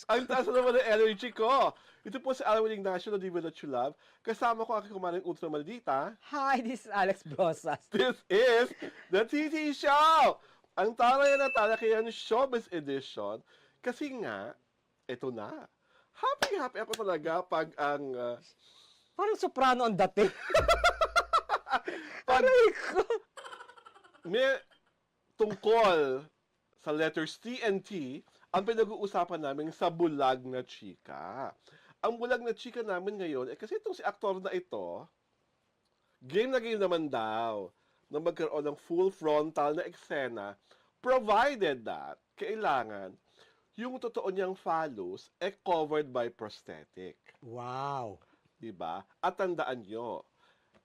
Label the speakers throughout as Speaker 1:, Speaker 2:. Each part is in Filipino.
Speaker 1: Ang taas na naman ng energy ko. Ito po si Alwin Ignacio, Diva That You Love. Kasama ko aking kumaring ultra maldita.
Speaker 2: Hi, this is Alex Brosas.
Speaker 1: This is the TT Show! Ang talay na talakayan Showbiz Edition. Kasi nga, ito na. Happy ako talaga pag ang...
Speaker 2: Parang soprano ang dating.
Speaker 1: pag
Speaker 2: Aray ko.
Speaker 1: may tungkol sa letters T and T, ang pinag-uusapan namin sa Bulag na Chika. Ang Bulag na Chika namin ngayon, kasi itong si aktor na ito, game na game naman daw na magkaroon ng full frontal na eksena, provided that kailangan yung totoo niyang phallus covered by prosthetic.
Speaker 2: Wow.
Speaker 1: Diba? At tandaan nyo,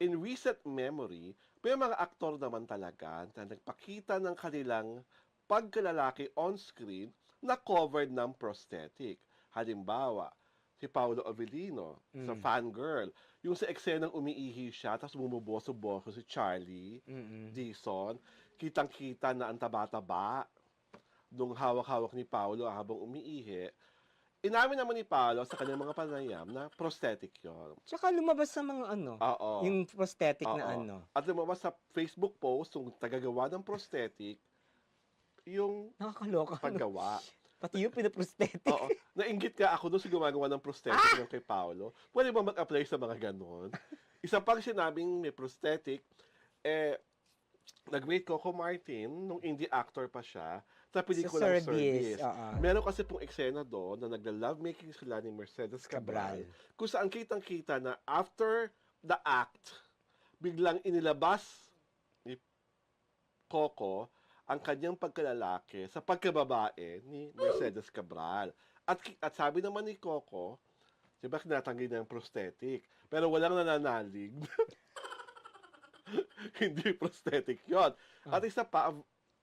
Speaker 1: in recent memory, may mga aktor naman talaga na nagpakita ng kanilang pagkalalaki on-screen na covered ng prosthetic. Halimbawa, si Paolo Avellino sa Fangirl. Yung sa eksenang umiihi siya, tapos bumuboso-boso si Charlie Dixon, kitang-kita na ang taba-taba nung hawak-hawak ni Paolo habang umiihi. Inamin naman ni Paolo sa kanyang mga panayam na prosthetic yon.
Speaker 2: Tsaka lumabas sa mga
Speaker 1: Oo.
Speaker 2: yung prosthetic
Speaker 1: Oo.
Speaker 2: na
Speaker 1: At lumabas sa Facebook post yung tagagawa ng prosthetic, yung
Speaker 2: Nakakaloka.
Speaker 1: paggawa.
Speaker 2: Pati yung pinaprosthetic.
Speaker 1: Oo. Nainggit ka ako doon sa gumagawa ng prosthetic ng kay Paolo. Pwede ba mag-apply sa mga ganon? Isa pang sinabing may prosthetic, nag-meet Coco Martin nung indie actor pa siya sa pelikulang
Speaker 2: Sa Service.
Speaker 1: Meron kasi pong eksena doon na nagla-lovemaking sila ni Mercedes Cabral. Kung saan kitang-kita na after the act, biglang inilabas ni Coco ang kanyang pagkalalaki sa pagkababae ni Mercedes Cabral. At sabi naman ni Coco, diba kinatanggi na ang prosthetic, pero walang nananalig. Hindi prosthetic yon. At isa pa,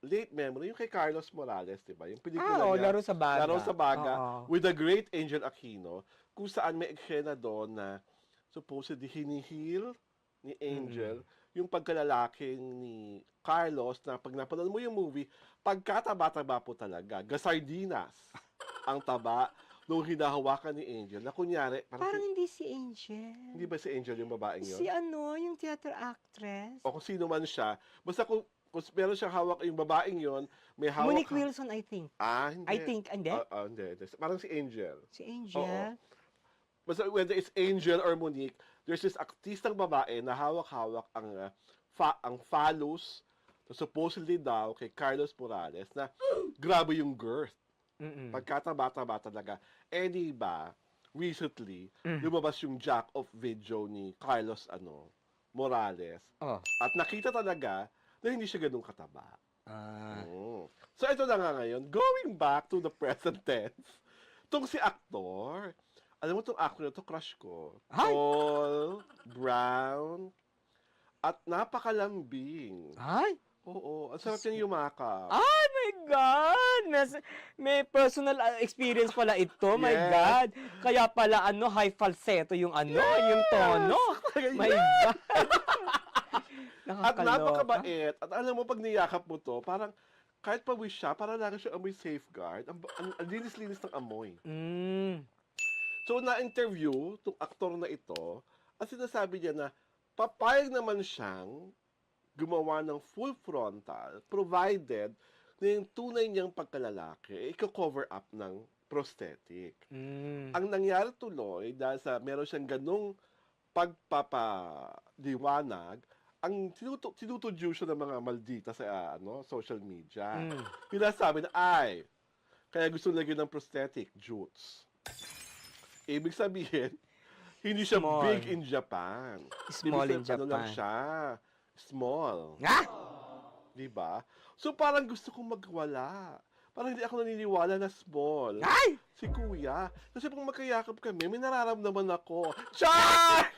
Speaker 1: late memory, yung kay Carlos Morales, diba? Yung pelikula niya,
Speaker 2: Laro sa Baga.
Speaker 1: Laro sa Baga, with the great Angel Aquino, kung saan may eksena doon na supposedly hinihil ni Angel yung pagkalalaki ni Carlos na pag napanood mo yung movie, pagkataba-taba po talaga, gasardinas ang taba nung hinahawakan ni Angel na kunyari,
Speaker 2: Parang hindi si Angel.
Speaker 1: hindi ba si Angel yung babaeng yun?
Speaker 2: Si yung theater actress.
Speaker 1: O kung sino man siya, basta kung meron siyang hawak yung babaeng yon, may hawak...
Speaker 2: Monique Wilson, I think.
Speaker 1: Hindi.
Speaker 2: I think, hindi?
Speaker 1: Hindi. Parang si Angel.
Speaker 2: Si Angel?
Speaker 1: Basta whether it's Angel or Monique, there's this artistang babae na hawak-hawak ang phallus, supposedly daw kay Carlos Morales, na grabe yung girth. Pagkataba-taba talaga. Di ba, recently, lumabas yung jack of video ni Carlos Morales. At nakita talaga na hindi siya ganun kataba. So ito na nga ngayon, going back to the present tense, itong si aktor, alam mo itong actor na ito, crush ko. Tall, brown, at napakalambing.
Speaker 2: Ay!
Speaker 1: Oo, ang sarap niyang yumakap.
Speaker 2: Oh my God! May personal experience pala ito. My God! Kaya pala high falsetto yung yung tono. My God!
Speaker 1: At napakabait. At alam mo, pag niyakap mo to, parang kahit pawis siya, parang lagi siya amoy safeguard. Ang linis-linis ng amoy. So, na-interview itong aktor na ito, at sinasabi niya na papayag naman siyang gumawa ng full frontal provided na yung tunay niyang pagkalalaki i-cover up ng prosthetic. Ang nangyari tuloy, dahil sa meron siyang ganung pagpapaliwanag, ang tinutudyo siya ng mga maldita sa social media. Pinasabi na, kaya gusto lagyan ng prosthetic, jutes. Ibig sabihin, hindi siya big in Japan.
Speaker 2: Small in Japan.
Speaker 1: Lang siya. Small. Diba? So parang gusto kong magwala. Parang hindi ako naniniwala na small. Si kuya. Kasi pag magkayakap kami, may nararamdaman ako. Char!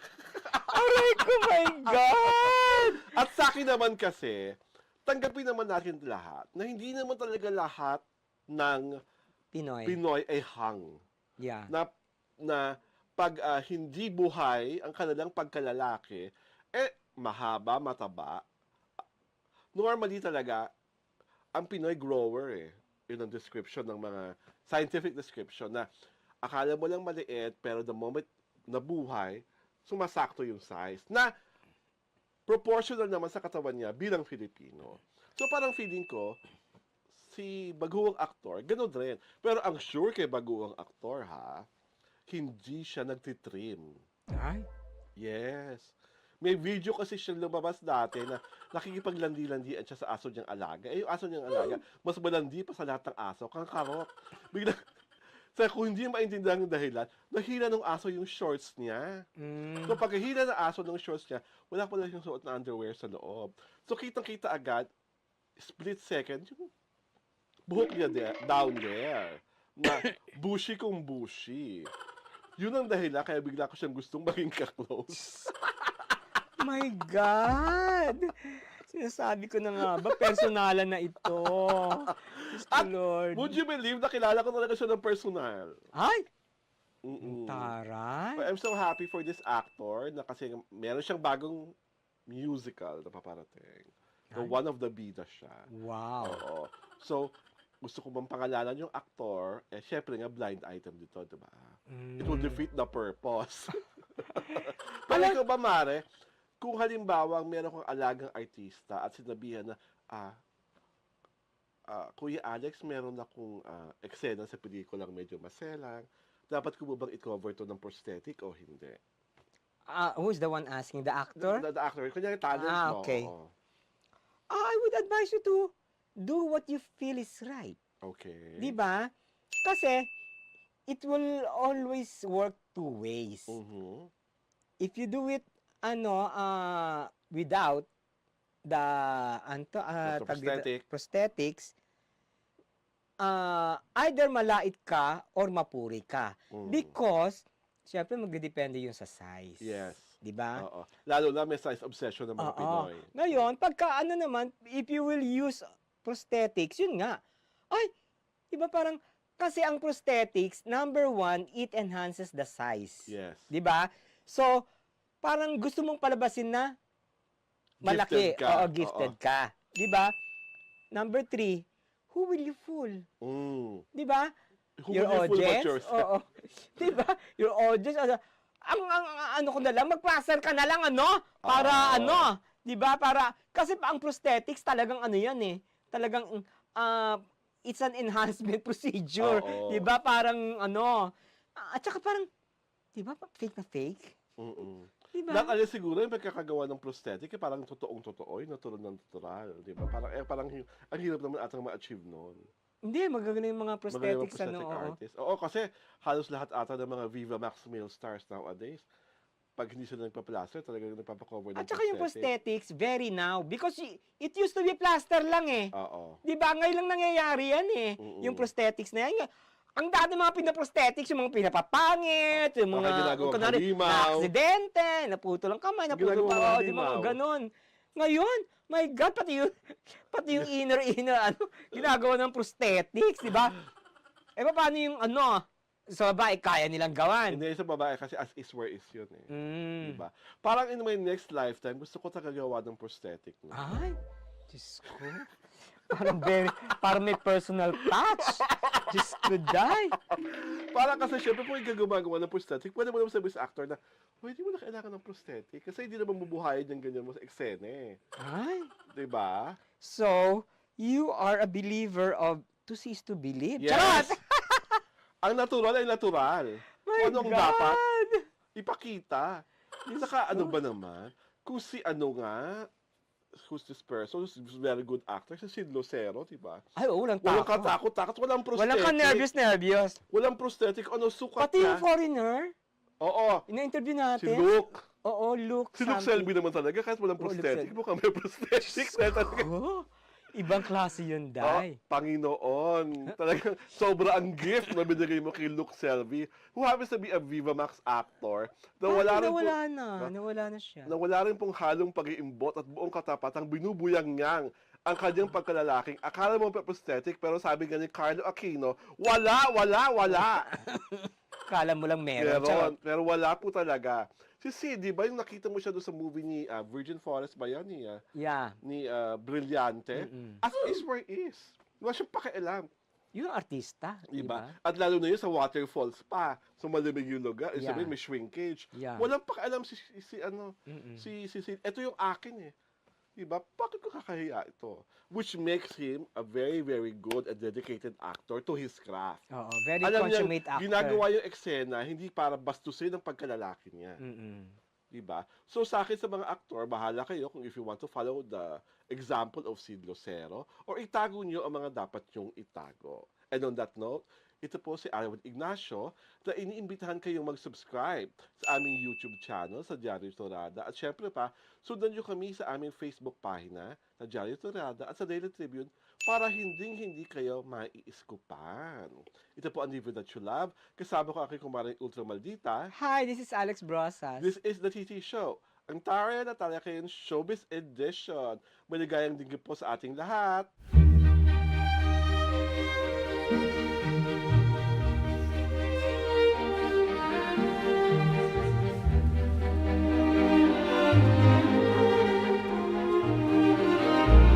Speaker 2: Aray ko, my God!
Speaker 1: At sa akin naman kasi, tanggapin naman natin lahat na hindi naman talaga lahat ng Pinoy ay hang.
Speaker 2: Yeah.
Speaker 1: Na pag hindi buhay ang kanilang pagkalalaki, mahaba, mataba. Normally talaga, ang Pinoy grower yun ang description ng mga scientific description na akala mo lang maliit, pero the moment nabuhay, sumasakto yung size. Na proportional naman sa katawan niya bilang Filipino. So parang feeling ko, si baguhang aktor, ganun rin. Pero ang sure kay baguhang aktor ha, hindi siya nagtitrim.
Speaker 2: Ay,
Speaker 1: Yes. May video kasi siya lumabas dati na nakikipaglandi-landian siya sa aso niyang alaga. Eh, yung aso niyang alaga, mas malandi pa sa lahat ng aso. Kangkarot. Bigla, sa kung hindi maintindihan yung dahilan, nahila ng aso yung shorts niya. So, pagkahila ng aso ng shorts niya, wala pala siyang suot na underwear sa loob. So, kitang-kita agad, split second, yung buhok niya down there. Na bushy kung bushy. Yun ang dahilan, kaya bigla ko siyang gustong maging ka-close.
Speaker 2: my God! Sinasabi ko na nga ba, personalan na ito. Diyos ko,
Speaker 1: At
Speaker 2: Lord.
Speaker 1: would you believe na kilala ko talaga siya ng personal?
Speaker 2: Ay!
Speaker 1: Mm-mm.
Speaker 2: Taray.
Speaker 1: But I'm so happy for this actor na kasi meron siyang bagong musical na paparating. So,
Speaker 2: Ay.
Speaker 1: one of the bida siya.
Speaker 2: Wow.
Speaker 1: Oo. So, gusto ko bang pangalanan yung actor, eh, syempre nga, blind item dito, di ba? It will defeat the purpose. Pero ikaw ba, Mare, kung halimbawa meron kang alagang artista at sinabihan na, Kuya Alex, meron akong eksena sa pelikulang medyo maselang, dapat ko ba bang i-cover to ng prosthetic o hindi?
Speaker 2: Who's the one asking? The actor?
Speaker 1: The actor, kunyari talent mo.
Speaker 2: Okay.
Speaker 1: Oo.
Speaker 2: I would advise you to do what you feel is right.
Speaker 1: Okay.
Speaker 2: Di ba? Kasi, it will always work two ways.
Speaker 1: Mhm.
Speaker 2: If you do it, without the,
Speaker 1: The prosthetic.
Speaker 2: prosthetics, either malait ka or mapuri ka.
Speaker 1: Mm.
Speaker 2: Because, syempre magdedepende yun sa size.
Speaker 1: Yes.
Speaker 2: Di ba?
Speaker 1: Oo. Lalo na may size obsession ng mga
Speaker 2: Oo.
Speaker 1: Pinoy.
Speaker 2: Ngayon, pagka naman, if you will use prosthetics, yun nga. Ay, di ba parang, kasi ang prosthetics, number one, it enhances the size.
Speaker 1: Yes.
Speaker 2: Di ba? So, parang gusto mong palabasin na malaki.
Speaker 1: Gifted ka.
Speaker 2: Oo, gifted ka. Di ba? Number three, who will you fool?
Speaker 1: Mm.
Speaker 2: Di ba?
Speaker 1: Who
Speaker 2: Your
Speaker 1: will you fool but
Speaker 2: audience?
Speaker 1: yourself?
Speaker 2: Oo. Di ba? Your audience, ang ano ko na lang, mag-plaster ka na lang, para di ba? Para, kasi ang prosthetics talagang yan eh. Talagang, it's an enhancement procedure.
Speaker 1: Oo.
Speaker 2: Di ba? Parang, at saka parang, di ba? Fake na fake?
Speaker 1: Mm-mm.
Speaker 2: Di ba?
Speaker 1: Lahat alin siguro yung pagkakagawa ng prosthetic, eh, parang totoong-totoo, yung natural ng natural. Di ba? Parang ang hirap naman atang ma-achieve noon.
Speaker 2: Hindi, magaganda yung mga
Speaker 1: Magaling
Speaker 2: prosthetics,
Speaker 1: prosthetic artist. Oo, kasi halos lahat ata ng mga Viva Max male stars nowadays, pag hindi sila nagpa-plaster, talagang nagpapakover ng
Speaker 2: At saka yung prosthetics, very now. Because it used to be plaster lang eh.
Speaker 1: Oo.
Speaker 2: Di ba? Ngayon lang nangyayari yan eh.
Speaker 1: Mm-mm.
Speaker 2: Yung prosthetics na yan. Ang dati mga pinaprosthetics, yung mga pinapapangit, yung
Speaker 1: Baka
Speaker 2: mga,
Speaker 1: ginagawang
Speaker 2: kunwari,
Speaker 1: halimaw.
Speaker 2: na-aksidente, naputol ang kamay, naputol
Speaker 1: Ginagawang
Speaker 2: pa, di
Speaker 1: halimaw.
Speaker 2: ba? Ganon. Ngayon, my God, pati yung inner, ginagawa ng prosthetics, di ba? Eh, paano yung sa babae, kaya nilang gawan.
Speaker 1: Hindi sa babae kasi as is where is yun eh.
Speaker 2: Mm.
Speaker 1: Diba? Parang in my next lifetime, gusto ko talaga gawa ng prosthetic. No?
Speaker 2: Ay, Diyos ko. Parang may personal touch. Diyos ko, die.
Speaker 1: Parang kasi syempre kung gumagawa ng prosthetic, pwede mo naman sabihin sa actor na, hindi mo na kailangan ng prosthetic kasi hindi naman mabuhayan yung ganyan mo sa eksena eh.
Speaker 2: Ay.
Speaker 1: Diba?
Speaker 2: So, you are a believer of to see is to believe.
Speaker 1: Yes.
Speaker 2: Charot!
Speaker 1: Ang natural ay natural.
Speaker 2: My
Speaker 1: Kung ano ang
Speaker 2: God!
Speaker 1: dapat, ipakita. Saka ano ba naman, kung si who's this person, who's very good actor, si Sid Lucero, diba?
Speaker 2: Ay, walang
Speaker 1: Walang
Speaker 2: takot.
Speaker 1: katakot-takot, walang prosthetic.
Speaker 2: Walang ka-nervous.
Speaker 1: Walang prosthetic, sukat
Speaker 2: Pati
Speaker 1: na.
Speaker 2: yung foreigner,
Speaker 1: Oo,
Speaker 2: ina-interview
Speaker 1: si
Speaker 2: natin.
Speaker 1: Luke.
Speaker 2: Oo, Luke.
Speaker 1: Si Luke Selby naman talaga, kahit walang
Speaker 2: Oo, Luke
Speaker 1: prosthetic,
Speaker 2: Selby.
Speaker 1: mukhang may prosthetic. Talaga.
Speaker 2: Oh, ibang klase yun, Day.
Speaker 1: Panginoon. Talagang sobra ang gift na binigay mo kay Luke Selby, who happens to be a Viva Max actor, na
Speaker 2: Nawala na siya.
Speaker 1: wala rin pong halong pag-iimbot at buong katapatang binubuyang-niyang ang kanyang pagkalalaking. Akala mo pa prosthetic, pero sabi nga ni Carlo Aquino, wala.
Speaker 2: Kala mo lang meron. Charot.
Speaker 1: Pero wala po talaga. Si Sid, di ba yung nakita mo siya doon sa movie ni Virgin Forest ba yan?
Speaker 2: Yeah.
Speaker 1: Ni Brillante?
Speaker 2: Mm-mm.
Speaker 1: As is where is. Wala siyang pakialam.
Speaker 2: Yung artista, di
Speaker 1: Diba?
Speaker 2: ba?
Speaker 1: At lalo na yun sa waterfalls pa. So malamig yung lugar.
Speaker 2: Yeah.
Speaker 1: Sabihin, may shrinkage.
Speaker 2: Yeah.
Speaker 1: Walang pakialam si ano,
Speaker 2: Mm-mm.
Speaker 1: ito yung akin eh. Diba? Bakit ko kakahiya ito? Which makes him a very, very good and dedicated actor to his craft.
Speaker 2: Oo, very
Speaker 1: Alam niya,
Speaker 2: consummate actor.
Speaker 1: ginagawa yung eksena, hindi para bastusin ang pagkalalaki niya.
Speaker 2: Mm-mm.
Speaker 1: Diba? So sa akin sa mga aktor, bahala kayo kung if you want to follow the example of Sid Lucero or itago nyo ang mga dapat nyong itago. And on that note, ito po si Arwen Ignacio na iniimbitahan kayong mag-subscribe sa aming YouTube channel sa Diario Torada. At syempre pa, sundan nyo kami sa aming Facebook pagina na Diario Torada at sa Daily Tribune para hindi kayo maiiskupan. Ito po ang Live That You Love. Kasama ko aking kumaring Ultra Maldita.
Speaker 2: Hi, this is Alex Brosas.
Speaker 1: This is the TT Show, ang Tara na Talakayan Showbiz Edition. Maligayang dinggit po sa ating lahat.